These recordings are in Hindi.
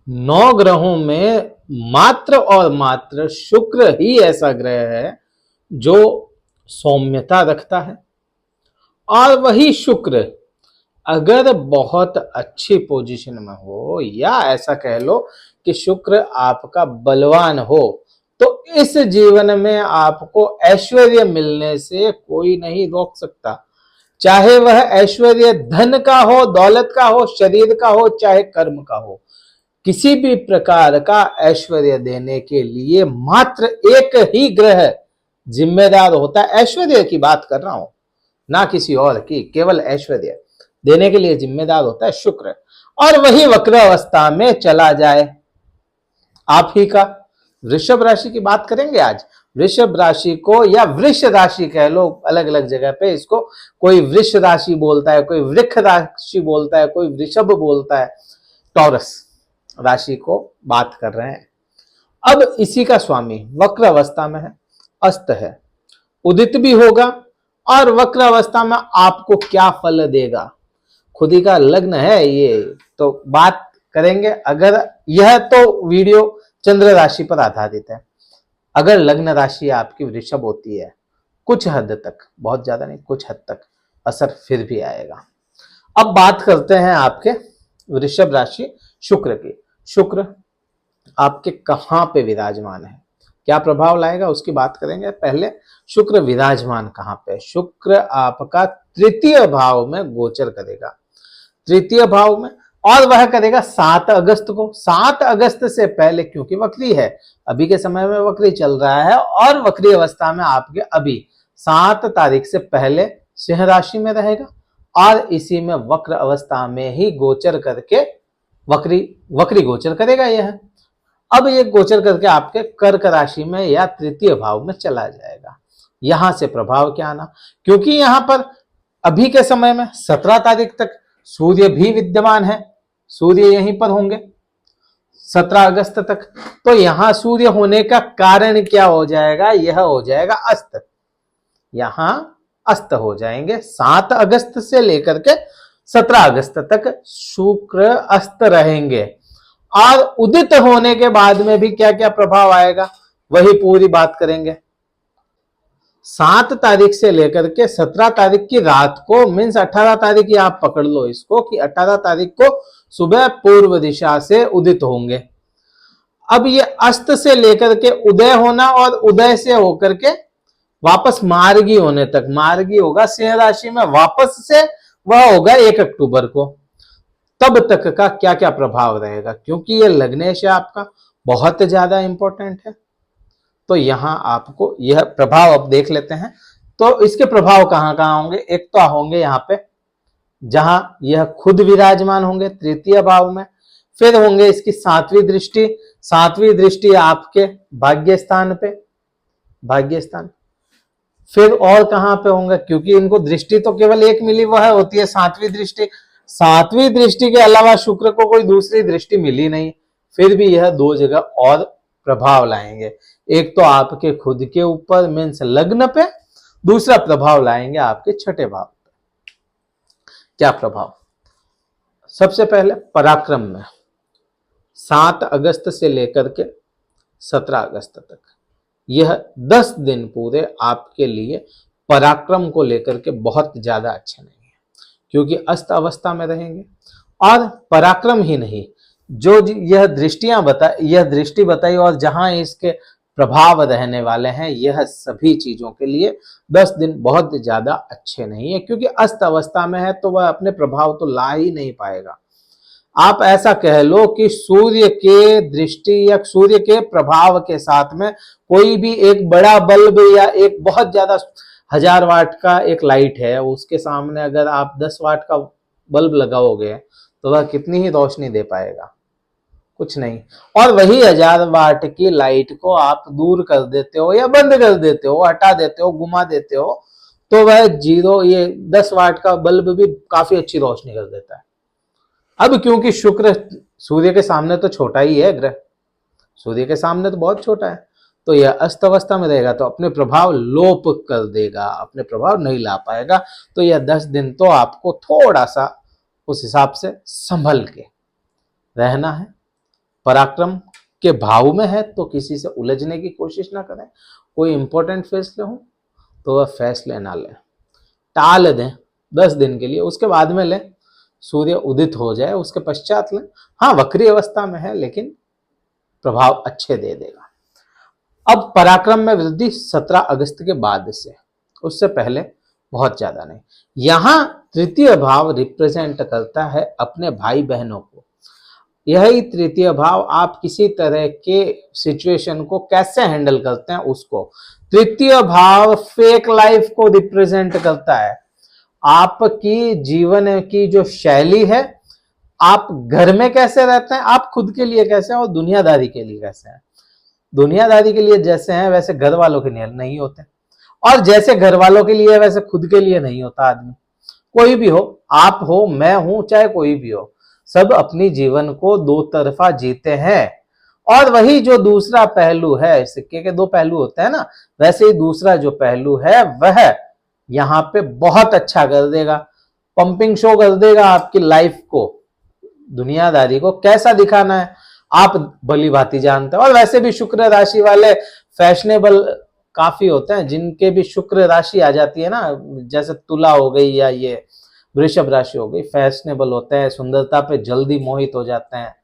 9 ग्रहों में मात्र और मात्र शुक्र ही ऐसा ग्रह है जो सौम्यता रखता है। और वही शुक्र अगर बहुत अच्छी पोजीशन में हो, या ऐसा कह लो कि शुक्र आपका बलवान हो, तो इस जीवन में आपको ऐश्वर्य मिलने से कोई नहीं रोक सकता। चाहे वह ऐश्वर्य धन का हो, दौलत का हो, शरीर का हो, चाहे कर्म का हो, किसी भी प्रकार का ऐश्वर्य देने के लिए मात्र एक ही ग्रह जिम्मेदार होता है। ऐश्वर्य की बात कर रहा हूं, ना किसी और की, केवल ऐश्वर्य देने के लिए जिम्मेदार होता है शुक्र। और वही वक्र अवस्था में चला जाए आप ही का। वृषभ राशि की बात करेंगे आज। वृषभ राशि को या वृष राशि कह लो, अलग अलग जगह पे इसको कोई वृष राशि बोलता है, कोई वृक्ष राशि बोलता है, कोई वृषभ बोलता है। टॉरस राशि को बात कर रहे हैं। अब इसी का स्वामी वक्र अवस्था में है, अस्त है, उदित भी होगा। और वक्र अवस्था में आपको क्या फल देगा, खुद ही का लग्न है ये तो बात करेंगे। अगर यह तो वीडियो चंद्र राशि पर आधारित है। अगर लग्न राशि आपकी वृषभ होती है, कुछ हद तक, बहुत ज्यादा नहीं, कुछ हद तक असर फिर भी आएगा। अब बात करते हैं आपके वृषभ राशि शुक्र की। शुक्र आपके कहां पे विराजमान है, क्या प्रभाव लाएगा, उसकी बात करेंगे। पहले शुक्र विराजमान कहां पे? शुक्र आपका तृतीय भाव में गोचर करेगा, तृतीय भाव में। और वह करेगा 7 अगस्त को। 7 अगस्त से पहले, क्योंकि वक्री है, अभी के समय में वक्री चल रहा है, और वक्री अवस्था में आपके अभी 7 तारीख से पहले सिंह राशि में रहेगा, और इसी में वक्र अवस्था में ही गोचर करके वक्री गोचर करेगा यह। अब ये गोचर करके आपके कर्क राशि में या तृतीय भाव में चला जाएगा। यहां से प्रभाव क्या आना, क्योंकि यहां पर अभी के समय में 17 तारीख तक सूर्य भी विद्यमान है, सूर्य यहीं पर होंगे 17 अगस्त तक। तो यहां सूर्य होने का कारण क्या हो जाएगा, यह हो जाएगा अस्त। यहां अस्त हो जाएंगे 7 अगस्त से लेकर के 17 अगस्त तक शुक्र अस्त रहेंगे। और उदित होने के बाद में भी क्या क्या प्रभाव आएगा, वही पूरी बात करेंगे। 7 तारीख से लेकर के 17 तारीख की रात को, मीन्स 18 तारीख की आप पकड़ लो इसको, कि 18 तारीख को सुबह पूर्व दिशा से उदित होंगे। अब ये अस्त से लेकर के उदय होना, और उदय से होकर के वापस मार्गी होने तक, मार्गी होगा सिंह राशि में वापस से, वह होगा 1 अक्टूबर को। तब तक का क्या क्या प्रभाव रहेगा, क्योंकि ये लग्नेश है आपका, बहुत ज्यादा इंपॉर्टेंट है। तो यहां आपको यह प्रभाव अब देख लेते हैं। तो इसके प्रभाव कहां कहां होंगे? एक तो होंगे यहां पे जहां यह खुद विराजमान होंगे तृतीय भाव में, फिर होंगे इसकी 7वीं दृष्टि। 7वीं दृष्टि आपके भाग्य स्थान पे, भाग्य स्थान। फिर और कहां पे होंगे, क्योंकि इनको दृष्टि तो केवल एक मिली, वह होती है 7वीं दृष्टि। 7वीं दृष्टि के अलावा शुक्र को कोई दूसरी दृष्टि मिली नहीं, फिर भी यह 2 जगह और प्रभाव लाएंगे। एक तो आपके खुद के ऊपर मीन्स लग्न पे, दूसरा प्रभाव लाएंगे आपके 6ठे भाव पे। क्या प्रभाव? सबसे पहले पराक्रम में 7 अगस्त से लेकर के 17 अगस्त तक यह 10 दिन पूरे आपके लिए पराक्रम को लेकर के बहुत ज्यादा अच्छे नहीं है, क्योंकि अस्त अवस्था में रहेंगे। और पराक्रम ही नहीं, जो यह दृष्टि बताई और जहां इसके प्रभाव रहने वाले हैं, यह सभी चीजों के लिए 10 दिन बहुत ज्यादा अच्छे नहीं है, क्योंकि अस्त अवस्था में है तो वह अपने प्रभाव तो ला ही नहीं पाएगा। आप ऐसा कह लो कि सूर्य के दृष्टि या सूर्य के प्रभाव के साथ में कोई भी एक बड़ा बल्ब या एक बहुत ज्यादा 1000 वाट का एक लाइट है, उसके सामने अगर आप 10 वाट का बल्ब लगाओगे तो वह कितनी ही रोशनी दे पाएगा? कुछ नहीं। और वही 1000 वाट की लाइट को आप दूर कर देते हो या बंद कर देते हो, हटा देते हो, घुमा देते हो, तो वह जीरो, ये 10 वाट का बल्ब भी काफी अच्छी रोशनी कर देता है। अब क्योंकि शुक्र सूर्य के सामने तो छोटा ही है ग्रह, सूर्य के सामने तो बहुत छोटा है, तो यह अस्त अवस्था में रहेगा तो अपने प्रभाव लोप कर देगा, अपने प्रभाव नहीं ला पाएगा। तो यह 10 दिन तो आपको थोड़ा सा उस हिसाब से संभल के रहना है। पराक्रम के भाव में है तो किसी से उलझने की कोशिश ना करें। कोई इंपॉर्टेंट फैसले हो तो वह फैसले ना लें, टाल दें 10 दिन के लिए, उसके बाद में लें। सूर्य उदित हो जाए उसके पश्चात लें। हाँ, वक्री अवस्था में है लेकिन प्रभाव अच्छे दे देगा। अब पराक्रम में वृद्धि 17 अगस्त के बाद से, उससे पहले बहुत ज्यादा नहीं। यहां तृतीय भाव रिप्रेजेंट करता है अपने भाई बहनों को। यही तृतीय भाव आप किसी तरह के सिचुएशन को कैसे हैंडल करते हैं उसको। तृतीय भाव फेक लाइफ को रिप्रेजेंट करता है। आपकी जीवन की जो शैली है, आप घर में कैसे रहते हैं, आप खुद के लिए कैसे हैं और दुनियादारी के लिए कैसे हैं। दुनियादारी के लिए जैसे हैं वैसे घर वालों के लिए नहीं होते, और जैसे घर वालों के लिए वैसे खुद के लिए नहीं होता आदमी। कोई भी हो, आप हो, मैं हूं, चाहे कोई भी हो, सब अपनी जीवन को दो तरफा जीते हैं। और वही जो दूसरा पहलू है, सिक्के के दो पहलू होते हैं ना, वैसे ही दूसरा जो पहलू है वह यहाँ पे बहुत अच्छा कर देगा, पंपिंग शो कर देगा आपकी लाइफ को। दुनियादारी को कैसा दिखाना है आप भली भांति जानते हैं। और वैसे भी शुक्र राशि वाले फैशनेबल काफी होते हैं, जिनके भी शुक्र राशि आ जाती है ना, जैसे तुला हो गई या ये वृषभ राशि हो गई, फैशनेबल होते हैं, सुंदरता पे जल्दी मोहित हो जाते हैं।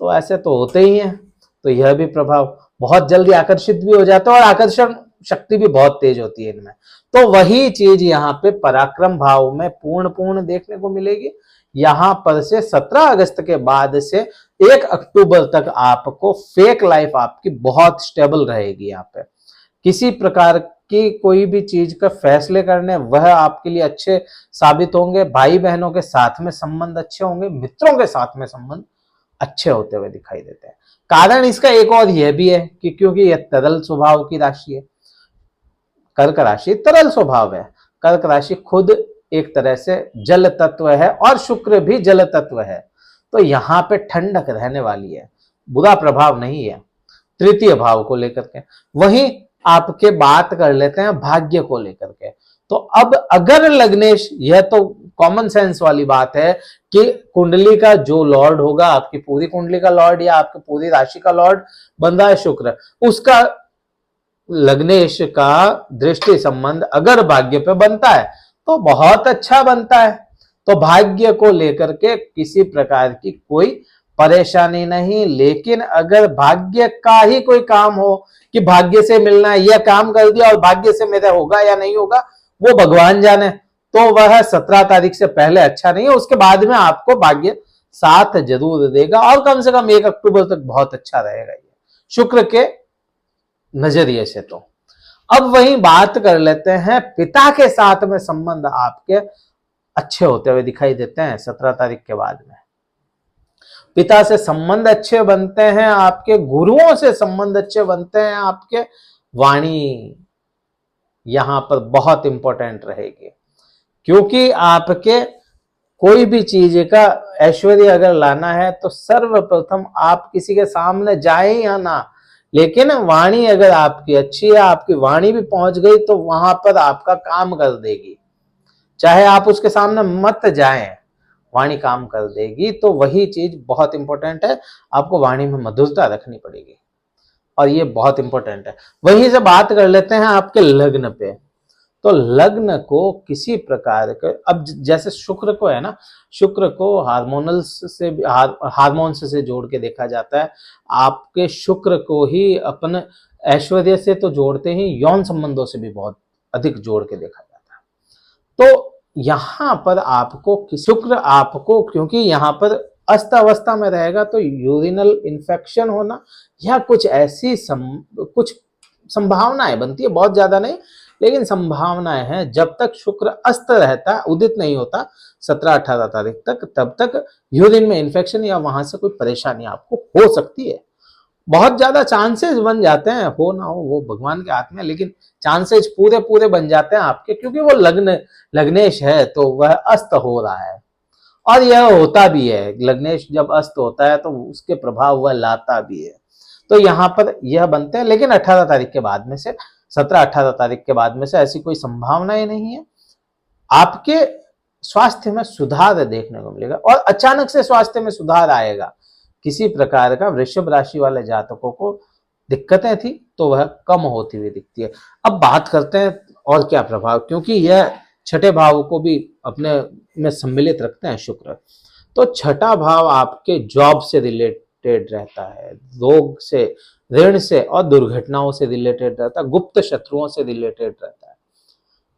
तो ऐसे तो होते ही हैं। तो यह भी प्रभाव, बहुत जल्दी आकर्षित भी हो जाते हैं और आकर्षण शक्ति भी बहुत तेज होती है इनमें। तो वही चीज यहाँ पे पराक्रम भाव में पूर्ण देखने को मिलेगी। यहां पर से 17 अगस्त के बाद से 1 अक्टूबर तक आपको फेक लाइफ आपकी बहुत स्टेबल रहेगी। यहाँ पे किसी प्रकार की कोई भी चीज का फैसले करने वह आपके लिए अच्छे साबित होंगे। भाई बहनों के साथ में संबंध अच्छे होंगे, मित्रों के साथ में संबंध अच्छे होते हुए दिखाई देते हैं। कारण इसका एक और यह भी है कि क्योंकि यह तरल स्वभाव की राशि है, कर्क राशि तरल स्वभाव है। कर्क राशि खुद एक तरह से जल तत्व है और शुक्र भी जल तत्व है, तो यहां पे ठंडक रहने वाली है, बुरा प्रभाव नहीं है तृतीय भाव को लेकर के। वहीं आपके बात कर लेते हैं भाग्य को लेकर के। तो अब अगर लग्नेश, यह तो कॉमन सेंस वाली बात है कि कुंडली का जो लॉर्ड होगा, आपकी पूरी कुंडली का लॉर्ड या आपकी पूरी राशि का लॉर्ड बन रहा है शुक्र, उसका लग्नेश का दृष्टि संबंध अगर भाग्य पे बनता है तो बहुत अच्छा बनता है। तो भाग्य को लेकर के किसी प्रकार की कोई परेशानी नहीं। लेकिन अगर भाग्य का ही कोई काम हो कि भाग्य से मिलना है, यह काम कर दिया और भाग्य से मेरा होगा या नहीं होगा वो भगवान जाने, तो वह 17 तारीख से पहले अच्छा नहीं है। उसके बाद में आपको भाग्य साथ जरूर देगा और कम से कम 1 अक्टूबर तक बहुत अच्छा रहेगा ये शुक्र के नजरिए से। तो अब वही बात कर लेते हैं, पिता के साथ में संबंध आपके अच्छे होते हुए दिखाई देते हैं 17 तारीख के बाद में। पिता से संबंध अच्छे बनते हैं आपके, गुरुओं से संबंध अच्छे बनते हैं आपके। वाणी यहां पर बहुत इंपॉर्टेंट रहेगी, क्योंकि आपके कोई भी चीज का ऐश्वर्य अगर लाना है तो सर्वप्रथम आप किसी के सामने जाए या ना, लेकिन वाणी अगर आपकी अच्छी है, आपकी वाणी भी पहुंच गई तो वहां पर आपका काम कर देगी। चाहे आप उसके सामने मत जाएं, वाणी काम कर देगी। तो वही चीज बहुत इंपॉर्टेंट है, आपको वाणी में मधुरता रखनी पड़ेगी और ये बहुत इंपॉर्टेंट है। वहीं से बात कर लेते हैं आपके लग्न पे। तो लग्न को किसी प्रकार के, अब जैसे शुक्र को है ना, शुक्र को हार्मोन्स से जोड़ के देखा जाता है। आपके शुक्र को ही अपन ऐश्वर्य से तो जोड़ते ही, यौन संबंधों से भी बहुत अधिक जोड़ के देखा जाता है। तो यहां पर आपको शुक्र आपको, क्योंकि यहां पर अस्त अवस्था में रहेगा, तो यूरिनल इन्फेक्शन होना या कुछ ऐसी कुछ संभावनाएं बनती है, बहुत ज्यादा नहीं लेकिन संभावनाएं हैं। जब तक शुक्र अस्त रहता, उदित नहीं होता 17-18 तारीख तक, तब तक यूरिन में इन्फेक्शन या वहां से कोई परेशानी आपको हो सकती है। बहुत ज्यादा चांसेस बन जाते हैं, हो ना हो वो भगवान के हाथ में, लेकिन चांसेस पूरे बन जाते हैं आपके, क्योंकि वो लग्नेश है तो वह अस्त हो रहा है। और यह होता भी है, लग्नेश जब अस्त होता है तो उसके प्रभाव वह लाता भी है। तो यहाँ पर यह बनते हैं, लेकिन 18 तारीख के बाद में से, 17-18 तारीख के बाद में से ऐसी कोई संभावना ही नहीं है। आपके स्वास्थ्य में सुधार देखने को मिलेगा और अचानक से स्वास्थ्य में सुधार आएगा। किसी प्रकार का वृषभ राशि वाले जातकों को दिक्कतें थी तो वह कम होती हुई दिखती है। अब बात करते हैं और क्या प्रभाव, क्योंकि यह छठे भाव को भी अपने में सम्मिलित रखते हैं शुक्र। तो छठा भाव आपके जॉब से रिलेटेड रहता है, रोग से, ऋण से और दुर्घटनाओं से रिलेटेड रहता है, गुप्त शत्रुओं से रिलेटेड रहता है।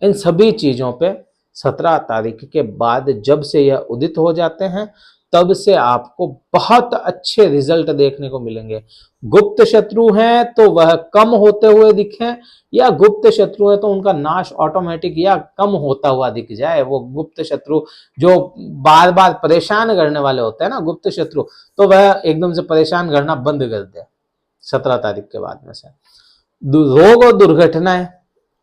इन सभी चीजों पे 17 तारीख के बाद जब से यह उदित हो जाते हैं तब से आपको बहुत अच्छे रिजल्ट देखने को मिलेंगे। गुप्त शत्रु हैं तो वह कम होते हुए दिखें, या गुप्त शत्रु है तो उनका नाश ऑटोमेटिक या कम होता हुआ दिख जाए। वो गुप्त शत्रु जो बार बार परेशान करने वाले होते हैं ना गुप्त शत्रु, तो वह एकदम से परेशान करना बंद कर दे 17 तारीख के बाद में से। रोग और दुर्घटनाएं,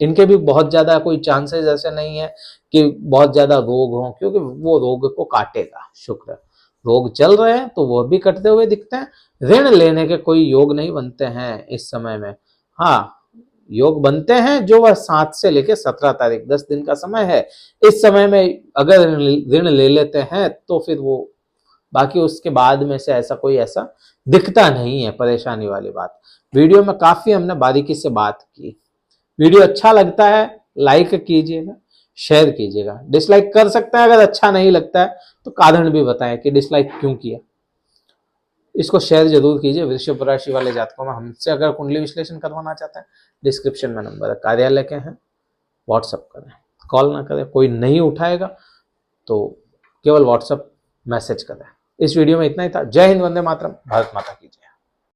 इनके भी बहुत ज्यादा कोई चांसेस ऐसे नहीं है कि बहुत ज्यादा रोग हो, क्योंकि वो रोग को काटेगा शुक्र। रोग चल रहे हैं तो वो भी कटते हुए दिखते हैं। ऋण लेने के कोई योग नहीं बनते हैं इस समय में। हाँ, योग बनते हैं जो वह 7 से लेकर 17 तारीख 10 दिन का समय है। इस समय में अगर ऋण ले लेते हैं तो फिर वो बाकी उसके बाद में से ऐसा कोई ऐसा दिखता नहीं है परेशानी वाली बात। वीडियो में काफी हमने बारीकी से बात की। वीडियो अच्छा लगता है लाइक कीजिएगा, शेयर कीजिएगा, डिसलाइक कर सकते हैं अगर अच्छा नहीं लगता है तो कारण भी बताएं कि डिसलाइक क्यों किया। इसको शेयर जरूर कीजिए। वृषभ राशि वाले जातकों में हमसे अगर कुंडली विश्लेषण करवाना चाहते हैं, डिस्क्रिप्शन में नंबर है, कार्यालय के हैं, व्हाट्सअप करें, कॉल ना करें, कोई नहीं उठाएगा तो केवल व्हाट्सअप मैसेज करें। इस वीडियो में इतना ही था। जय हिंद, वंदे मातरम, भारत माता की जय।